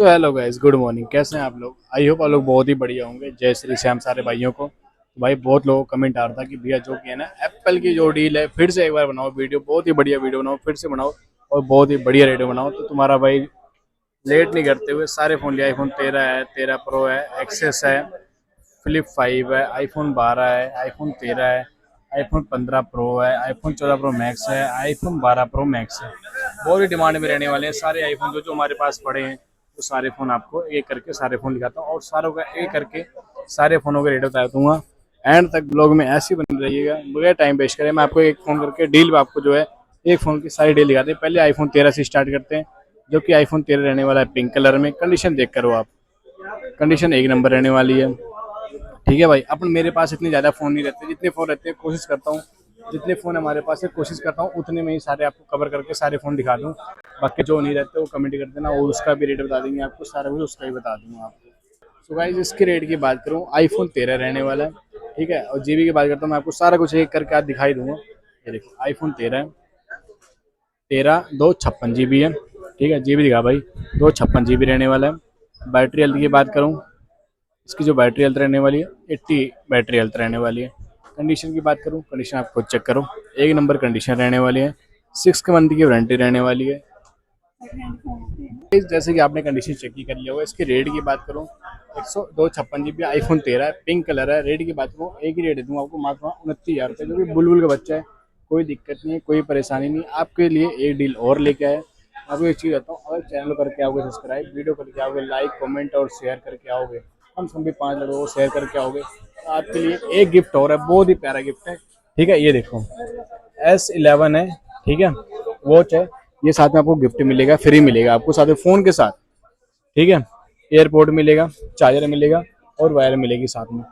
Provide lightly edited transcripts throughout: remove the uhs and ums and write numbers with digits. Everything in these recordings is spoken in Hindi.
So hello guys, good morning. कैसे हैं आप लोग? आई होप आप लोग बहुत ही बढ़िया होंगे। जय श्री श्याम सारे भाइयों को। तो भाई बहुत लोगों को कमेंट आ रहा था कि भैया जो कि है ना एप्पल की जो डील है फिर से एक बार बनाओ वीडियो, बहुत ही बढ़िया वीडियो बनाओ, फिर से बनाओ और बहुत ही बढ़िया रेडियो बनाओ। तो तुम्हारा भाई लेट नहीं करते हुए सारे फ़ोन लिया। आईफोन 13 है, 13 प्रो है, एक्सेस है, फ्लिप 5 है, आईफोन 12 है, आईफोन 13 है, आईफोन 15 प्रो है, आईफोन 14 प्रो मैक्स है, आईफोन 12 प्रो मैक्स है। बहुत ही डिमांड में रहने वाले हैं सारे आईफोन जो जो हमारे पास पड़े हैं। वो सारे फ़ोन आपको एक करके सारे फ़ोन दिखाता हूँ और सारों का एक करके सारे फ़ोनों के रेट बता दूंगा। एंड तक ब्लॉग में ऐसे ही बन रहिएगा, बगैर टाइम वेस्ट करें। मैं आपको एक फ़ोन करके डील आपको जो है एक फ़ोन की सारी डील दिखाते हैं। पहले आईफोन 13 से स्टार्ट करते हैं, जो कि आईफोन 13 रहने वाला है पिंक कलर में। कंडीशन देख करो आप, कंडीशन एक नंबर रहने वाली है। ठीक है भाई, अपन मेरे पास इतने ज़्यादा फ़ोन नहीं रहते, जितने फ़ोन रहते हैं कोशिश करता हूँ जितने फ़ोन हमारे पास है कोशिश करता हूँ उतने में ही सारे आपको कवर करके सारे फ़ोन दिखा दूँ। बाकी जो नहीं रहते वो कमेंट कर देना और उसका भी रेट बता देंगे आपको, सारा कुछ उसका ही बता दूंगा आपको। सो गाइस, इसके रेट की बात करूँ, आईफोन 13 रहने वाला है। ठीक है, और जीबी की बात करता हूँ मैं आपको सारा कुछ एक करके आज दिखाई दूंगा। ये देखो आईफोन 13 है, 13 256 GB है। ठीक है, जीबी दिखा भाई, 256 GB रहने वाला है। बैटरी हेल्थ की बात करूँ, इसकी जो बैटरी हेल्थ रहने वाली है 80 बैटरी हेल्थ रहने वाली है। कंडीशन की बात करूँ, कंडीशन आप खुद चेक करो, एक नंबर कंडीशन रहने वाली है। 6 मंथ की वारंटी रहने वाली है। जैसे कि आपने कंडीशन चेक ही कर लिया होगा। इसके रेट की बात करूँ, 102 56 GB आईफोन 13 है, पिंक कलर है। रेट की बात करूँ एक ही रेट दूंगा आपको, मात्र 29,000 रुपये, जो कि बुलबुल का बच्चा है। कोई दिक्कत नहीं है, कोई परेशानी नहीं। आपके लिए एक डील और लेके आए। आपको एक चीज़ बताता हूँ, अगर चैनल करके आओगे सब्सक्राइब, वीडियो करके आओगे लाइक कमेंट और शेयर करके आओगे, हम सभी 5 लोगों को शेयर करके आओगे, तो आपके लिए एक गिफ्ट और है, बहुत ही प्यारा गिफ्ट है। ठीक है, ये देखो S11 है। ठीक है, वॉच है। ये साथ में आपको गिफ्ट मिलेगा, फ्री मिलेगा आपको साथ में फ़ोन के साथ। ठीक है, एयरपोर्ट मिलेगा, चार्जर मिलेगा और वायर मिलेगी साथ में।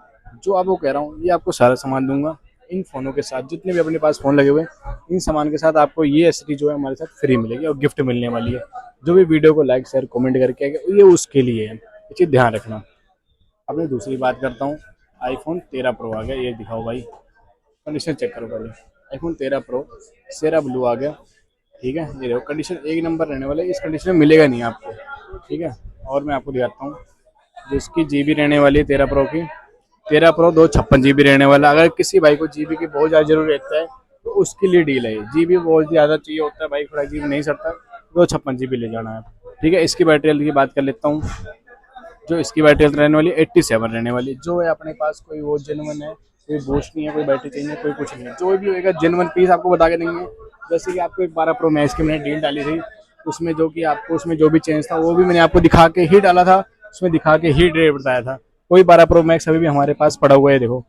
जो आपको कह रहा हूँ ये आपको सारा सामान दूंगा इन फ़ोनों के साथ। जितने भी अपने पास फ़ोन लगे हुए हैं इन सामान के साथ आपको ये एसडी जो है हमारे साथ फ्री मिलेगी और गिफ्ट मिलने वाली है। जो भी वीडियो को लाइक शेयर कमेंट करके आएगा ये उसके लिए है, ये चीज़ ध्यान रखना। अब मैं दूसरी बात करता हूँ, आईफोन 13 प्रो आ गया, ये दिखाओ भाई, कंडीशन चेक करो पहले। आईफोन 13 प्रो सेरा ब्लू आ गया। ठीक है, ये देखो कंडीशन एक नंबर रहने वाला है, इस कंडीशन में मिलेगा नहीं आपको। ठीक है, और मैं आपको दिखाता हूँ जिसकी जीबी रहने वाली है 13 प्रो की। 13 प्रो 256 GB रहने वाला। अगर किसी भाई को जीबी की बहुत ज़्यादा जरूरत रहता है तो उसके लिए डील है। जीबी बहुत ज़्यादा चाहिए होता है भाई, थोड़ा जीबी नहीं सकता, 256 GB ले जाना है। ठीक है, इसकी बैटरी हेल्थ की बात कर लेता हूँ। जो इसकी बैटरी हेल्थ रहने वाली है 87 रहने वाली है। जो है अपने पास कोई वो जेनुअन है, कोई बूस्ट नहीं है, कोई बैटरी चेंज है, कोई कुछ नहीं है। जो भी होगा जेनुअन पीस आपको बता के देंगे। जैसे कि आपको एक 12 प्रो मैक्स की मैंने डील डाली थी, उसमें जो कि आपको उसमें जो भी चेंज था वो भी मैंने आपको दिखा के ही डाला था, उसमें दिखा के ही रेट बताया था। कोई 12 प्रो मैक्स अभी भी हमारे पास पड़ा हुआ है, देखो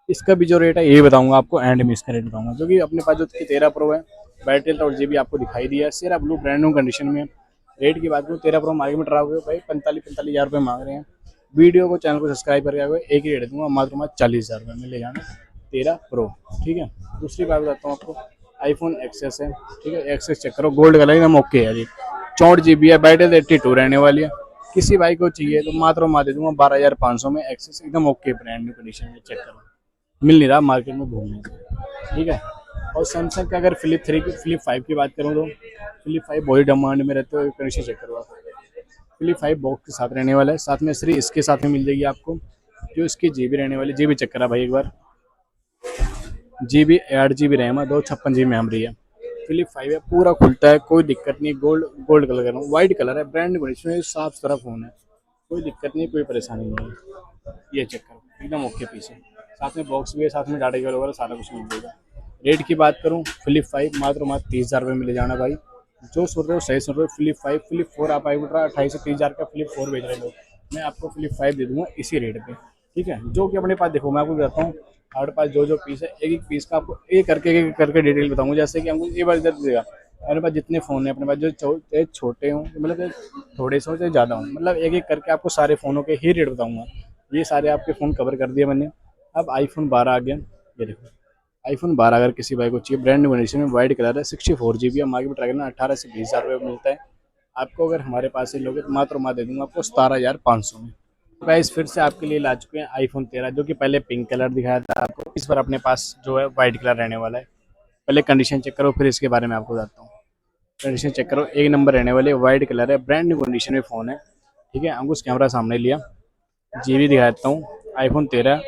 इसका भी जो रेट है ये बताऊंगा आपको, एंड में इसका रेट बताऊंगा। जो कि अपने पास जो 13 प्रो है, बैटरी और जीबी आपको दिखाई दिया है, सेरा ब्लू ब्रांड न्यू कंडीशन में। रेट की बात करूँ 13 प्रो मार्केट में ट्रा हुए भाई 45,000 मांग रहे हैं। वीडियो को चैनल को सब्सक्राइब करके आगे एक ही रेट दूंगा, मात्र 40,000 में ले जाना 13 प्रो। ठीक है, दूसरी बात बताता हूँ आपको, आईफोन एक्सेस है। ठीक है, एक्सेस चेक करो, गोल्ड कलर एकदम ओके है जी। 64 GB है, बैटरी 82 रहने वाली है। किसी भाई को चाहिए तो मात्र दे दूंगा 12,500 में। एक्सेस एकदम ओके ब्रांड न्यू कंडीशन में, चेक करो, मिल नहीं रहा मार्केट में घूमने को। ठीक है, और सैमसंग का अगर फ्लिप 5 की बात करूँ तो फ्लिप 5 बहुत डिमांड में रहते हो, कंडीशन चेक करो आप। फ्लिप 5 बॉक्स के साथ रहने वाला है, साथ में श्री इसके साथ में मिल जाएगी आपको। जो इसकी जीबी रहने वाली, जीबी चेक करा भाई एक बार, जीबी 8 GB रैम है, 256 GB मेमोरी है। फ्लिप 5 है, पूरा खुलता है, कोई दिक्कत नहीं। गोल्ड गोल्ड कलर का व्हाइट कलर है, ब्रांड कंडीशन, साफ सुथरा फोन है, कोई दिक्कत नहीं, कोई परेशानी नहीं है। ये चेक करो, एकदम ओके पीस है। साथ में बॉक्स भी है, साथ में डाटा केबल वगैरह सारा कुछ मिल जाएगा। रेट की बात करूँ, फ्लिप 5 मात्र 30,000 मिले जाना भाई। जो सुन रहे हो सही सुन रहे हो। फ्लिप 4 आप आई उठ रहा 28 से 30,000 का फ्लिप 4 बेच रहे लोग, मैं आपको फ्लिप 5 दे दूंगा इसी रेट पे। ठीक है, जो कि अपने पास देखो मैं आपको बताता हूँ, हमारे पास जो जो पीस है एक एक पीस का आपको एक करके डिटेल बताऊंगा। जैसे कि हमको ये बात इधर देगा, हमारे पास जितने फ़ोन है अपने पास, जो चाहे छोटे हों मतलब थोड़े से हो चाहे ज़्यादा हो, मतलब एक एक करके आपको सारे फ़ोनों के ही रेट बताऊंगा। ये सारे आपके फ़ोन कवर कर दिए मैंने। अब आईफोन 12 आ गया, ये देखो आईफोन 12 अगर किसी भाई को चाहिए, ब्रांड न्यू कंडीशन में, वाइट कलर है, 64 GB है, मार्केट में ट्राई करना 18 से 20,000 रुपये मिलता है आपको। अगर हमारे पास से लोगे तो मात्र दे दूंगा आपको 17,500 में। गाइस फिर से आपके लिए ला चुके हैं आईफोन 13, जो कि पहले पिंक कलर दिखाया था आपको, इस बार अपने पास जो है वाइट कलर रहने वाला है। पहले कंडीशन चेक करो फिर इसके बारे में आपको बताता हूँ। कंडीशन चेक करो, एक नंबर रहने वाले, वाइट कलर है, ब्रांड न्यू कंडीशन में फ़ोन है। ठीक है, अंकुश कैमरा सामने लिया, जीबी दिखा देता हूँ। आईफोन 13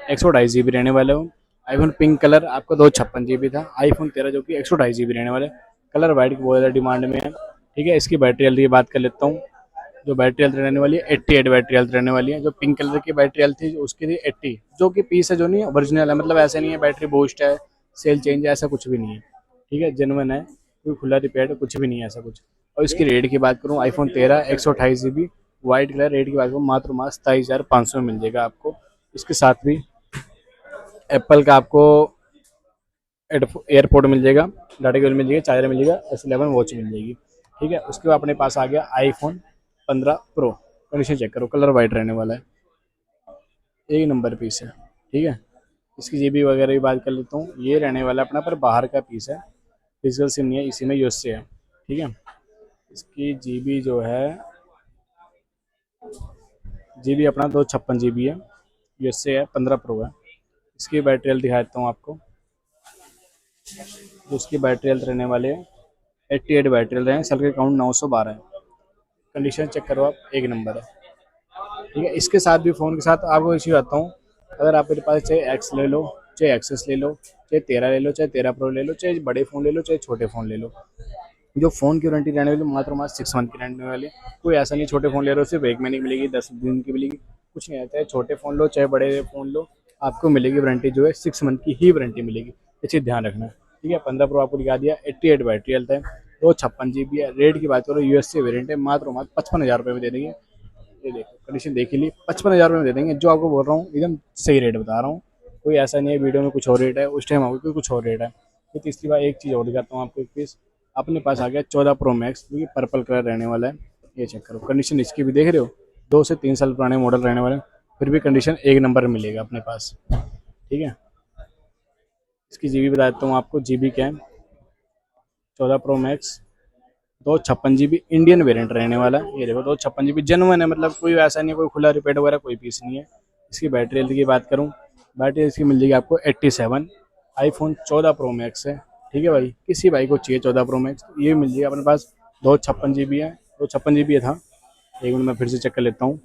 128 GB रहने वाले हो। आईफोन पिंक कलर आपको 256 GB था। आईफोन 13 जो कि 128 GB रहने वाले, कलर वाइट की बहुत ज़्यादा डिमांड में है। ठीक है, इसकी बैटरी हेल्थ की बात कर लेता हूँ। जो बैटरी हेल्थ रहने वाली है 88 बैटरी हेल्थ रहने वाली है। जो पिंक कलर की बैटरी हेल्थ थी उसकी थी 80, जो कि पीस है जो नहीं है ओरिजिनल है, मतलब ऐसा नहीं है बैटरी बूस्ट है, सेल चेंज है, ऐसा कुछ भी नहीं है। ठीक है, जेनुइन है, कोई खुला रिपेयर कुछ भी नहीं है ऐसा कुछ। और इसकी रेट की बात करूँ, iPhone 13 128 GB white colour, rate की बात करूँ मात्र 27,500 में मिल जाएगा आपको। इसके साथ भी एप्पल का आपको एयरपोर्ट मिल जाएगा, डाटा केबल मिल जाएगी, चार्जर मिल जाएगा, S11 वॉच मिल जाएगी। ठीक है, उसके बाद अपने पास आ गया आईफोन 15 प्रो। कंडीशन चेक करो, कलर वाइट रहने वाला है, एक नंबर पीस है। ठीक है, इसकी जीबी वगैरह की बात कर लेता हूँ, ये रहने वाला अपना पर बाहर का पीस है, फिजिकल सिम नहीं है, इसी में यूएस से है। ठीक है, इसकी जीबी जो है, जीबी अपना 256 GB है, यूएस से है, 15 प्रो है। इसकी बैटरी हेल्थ दिखा देता हूँ आपको। जो इसकी बैटरी हेल्थ रहने वाले हैं 88 बैटरी हेल्थ है, सेल का काउंट 912 है। कंडीशन चेक करो आप, एक नंबर है। ठीक है, इसके साथ भी फ़ोन के साथ आपको इश्यू आता हूँ, अगर आपके पास चाहे एक्स ले लो, चाहे एक्सेस ले लो, चाहे 13 ले लो, चाहे 13 प्रो ले लो, चाहे बड़े फ़ोन ले लो, चाहे छोटे फ़ोन ले लो, जो फ़ोन की वारंटी रहने वाली मात्र 6 मंथ की रहने वाली। कोई ऐसा नहीं छोटे फ़ोन ले रहे हो सिर्फ 1 महीने की मिलेगी, 10 दिन की मिलेगी, कुछ नहीं आता है। छोटे फ़ोन लो चाहे बड़े फ़ोन लो, आपको मिलेगी वारंटी जो है 6 मंथ की ही वारंटी मिलेगी, ये चीज़ ध्यान रखना। ठीक है, 15 प्रो आपको दिखा दिया, 88 बैटरी हेल्थ है, 256 GB है। रेट की बात करो, यूएसए वेरियंट है, मात्र 55,000 रुपये में दे देंगे। ये देखो कंडीशन देख ही ली, 55,000 रुपये में दे देंगे, जो आपको बोल रहा हूँ एकदम सही रेट बता रहा हूँ। कोई ऐसा नहीं है वीडियो में कुछ और रेट है, उस टाइम आपको कुछ और रेट है। फिर तीसरी बार एक चीज़ और दिखाता हूँ आपको, एक पीस अपने पास आ गया 14 प्रो मैक्स, जो कि पर्पल कलर रहने वाला है। ये चेक करो, कंडीशन इसकी भी देख रहे हो, 2 से 3 साल पुराने मॉडल रहने वाले हैं, फिर भी कंडीशन एक नंबर मिलेगा अपने पास। ठीक है, इसकी जीबी बता देता हूँ आपको, जीबी क्या है, 14 pro max, 256 GB Indian variant रहने वाला है। ये देखो 256 GB जेनुइन है, मतलब कोई ऐसा नहीं है, कोई खुला रिपेयर वगैरह कोई पीस नहीं है। इसकी बैटरी हेल्थ की बात करूँ, बैटरी इसकी मिल जाएगी आपको 87। आईफोन 14 प्रो मैक्स है। ठीक है भाई, किसी भाई को चाहिए 14 प्रो मैक्स, ये मिल जाएगा अपने पास। 256 GB है, 256 GB था, एक मिनट मैं फिर से चेक कर लेता हूँ।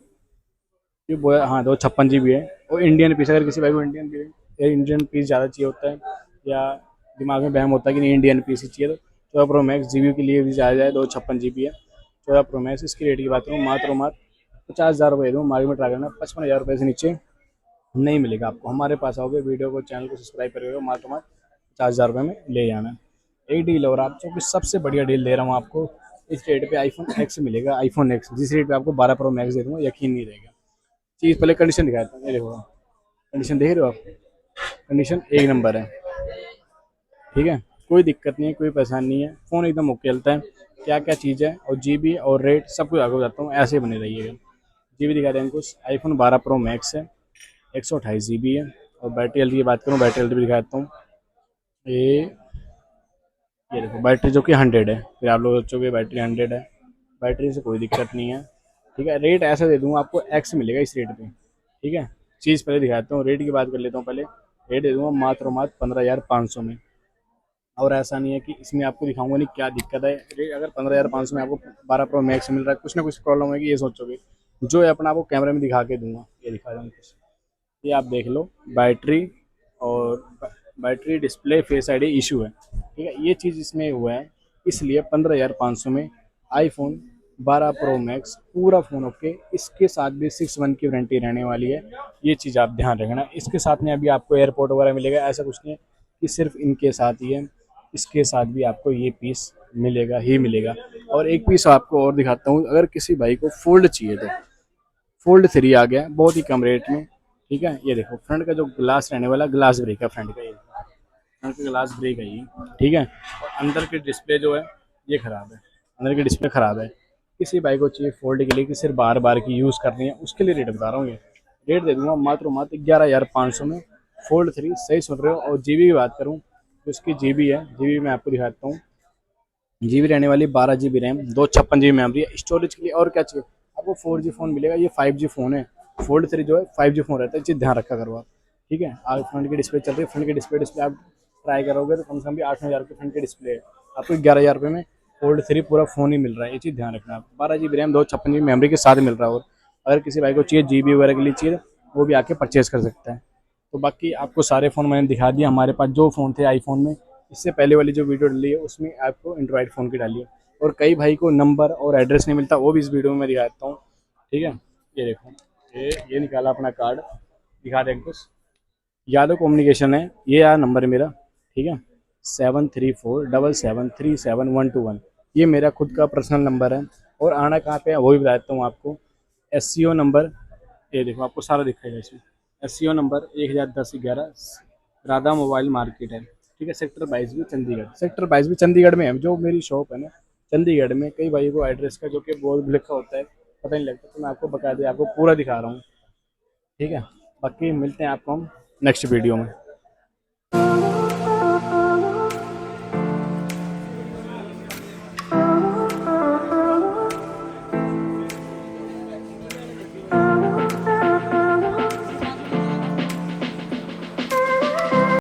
ये वो हाँ 256 GB है, और इंडियन पीस, अगर किसी भाई को इंडियन पीस ज़्यादा चाहिए होता है, या दिमाग में बहम होता है कि नहीं इंडियन पीस ही चाहिए, तो 14 प्रो मैक्स जीबी के लिए भी ज़्यादा जाए, 256 GB है 14 प्रो मैक्स। इसकी रेट की बात करूँ, मात्र 50,000 रुपये दूँ, मार्केट में ट्राई करना, 55,000 रुपये से नीचे नहीं मिलेगा आपको। हमारे पास आओगे, वीडियो को चैनल को सब्सक्राइब करोगे, मात्र 50,000 रुपये में ले जाना। एक डील और आप, जो कि सबसे बढ़िया डील दे रहा हूँ आपको, इस रेट पे आईफोन एक्स मिलेगा, आईफोन एक्स, जिस रेट पे आपको 12 प्रो मैक्स दे दूँगा, यकीन नहीं रहेगा। चीज़ पहले कंडीशन दिखाता हूँ, ये देखो कंडीशन देख रहे हो आप, कंडीशन एक नंबर है। ठीक है, कोई दिक्कत नहीं है, कोई परेशानी नहीं है, फ़ोन एकदम ओके चलता है। क्या क्या चीज़ है और जीबी और रेट सब कुछ आगे बताता हूँ, ऐसे ही बने रहिएगा। जीबी दिखा दें कुछ, आईफोन 12 प्रो मैक्स है, 128 GB है। और बैटरी हेल्थ की बात करूँ, बैटरी हेल्थ भी दिखा देता हूँ। ये ये देखो बैटरी जो कि 100 है, फिर आप लोग सोचोगे बैटरी 100 है, बैटरी से कोई दिक्कत नहीं है। ठीक है, रेट ऐसा दे दूँगा आपको, एक्स मिलेगा इस रेट पे। ठीक है, चीज़ पहले दिखाता हूँ, रेट की बात कर लेता हूँ पहले। रेट दे दूँगा मात्र 15,500 में। और ऐसा नहीं है कि इसमें आपको दिखाऊंगा नहीं क्या दिक्कत है, अगर 15,500 में आपको 12 प्रो मैक्स मिल रहा है, कुछ ना कुछ प्रॉब्लम होगी, ये सोचोगे। जो है अपना आपको कैमरे में दिखा के दूंगा, ये दिखा दूँगा कुछ, ये आप देख लो, बैटरी और battery display face ID issue है। ठीक है, ये चीज़ इसमें हुआ है, इसलिए 15,500 में आईफोन 12 प्रो मैक्स पूरा फ़ोन ओके, इसके साथ भी 6 मंथ की वारंटी रहने वाली है। ये चीज़ आप ध्यान रखना, इसके साथ में अभी आपको एयरपोर्ट वगैरह मिलेगा, ऐसा कुछ नहीं है कि सिर्फ इनके साथ ही है, इसके साथ भी आपको ये पीस मिलेगा ही मिलेगा। और एक पीस आपको और दिखाता हूँ, अगर किसी भाई को फोल्ड चाहिए तो फोल्ड 3 आ गया बहुत ही कम रेट में। ठीक है, ये देखो फ्रंट का जो ग्लास रहने वाला, ग्लास ब्रेक है फ्रंट का, ये फ्रंट का ग्लास ब्रेक है ये। ठीक है, और अंदर की डिस्प्ले जो है ये ख़राब है, अंदर की डिस्प्ले ख़राब है। किसी बाइक को चाहिए फोल्ड के लिए कि सिर्फ बार बार की यूज़ करनी है, उसके लिए रेट बता रहा हूँ। ये रेट दे दूंगा मात्र 11,500 में, फोल्ड 3, सही सुन रहे हो। और जीबी की बात करूँ, तो उसकी जीबी है, जीबी मैं आपको दिखाता हूँ। जीबी रहने वाली 12 GB रैम, 256 GB मेमोरी है। स्टोरेज के लिए और क्या चाहिए आपको, 4G फ़ोन मिलेगा, ये 5G फ़ोन है। फोल्ड 3 जो है 5G फ़ोन रहता है, चीज़ ध्यान रखा करो आप। ठीक है, आज फ्रंट की डिस्प्ले चल रही है, फ्रंट की डिस्प्ले आप ट्राई करोगे तो कम से कम भी 8-9 हज़ार की फ्रंट की डिस्प्ले है, आपको 11,000 रुपये में फोल्ड 3 पूरा फ़ोन ही मिल रहा है, ये चीज़ ध्यान रखना आप। 12 GB रैम 256 GB मेमोरी के साथ मिल रहा है। और अगर किसी भाई को चाहिए GB वगैरह के लिए चाहिए, वो भी आके परचेज़ कर सकता है। तो बाकी आपको सारे फ़ोन मैंने दिखा दिया हमारे पास जो फ़ोन थे आईफ़ोन में। इससे पहले वाली जो वीडियो डली है उसमें आपको एंड्रॉयड फ़ोन की डाली है। और कई भाई को नंबर और एड्रेस नहीं मिलता, वो भी इस वीडियो में मैं दिखा देता हूँ। ठीक है, ये देखो, ये निकाला अपना कार्ड, दिखा दें कुछ। यादव कम्युनिकेशन है, ये यार नंबर है मेरा। ठीक है, 7347773711, ये मेरा खुद का पर्सनल नंबर है। और आना कहाँ पे है वो भी बता देता हूँ आपको। SCO नंबर, ये देखो आपको सारा दिखाएगा इसमें। SCO number 101011, Radha mobile market है। ठीक है, सेक्टर 22 चंडीगढ़, सेक्टर 22 चंडीगढ़ में है जो मेरी शॉप है ना, चंडीगढ़ में। कई भाई को एड्रेस का जो कि बहुत लिखा होता है पता नहीं लगता, तो मैं आपको बता दिया, आपको पूरा दिखा रहा हूँ। ठीक है, बाकी मिलते हैं आपको हम नेक्स्ट वीडियो में।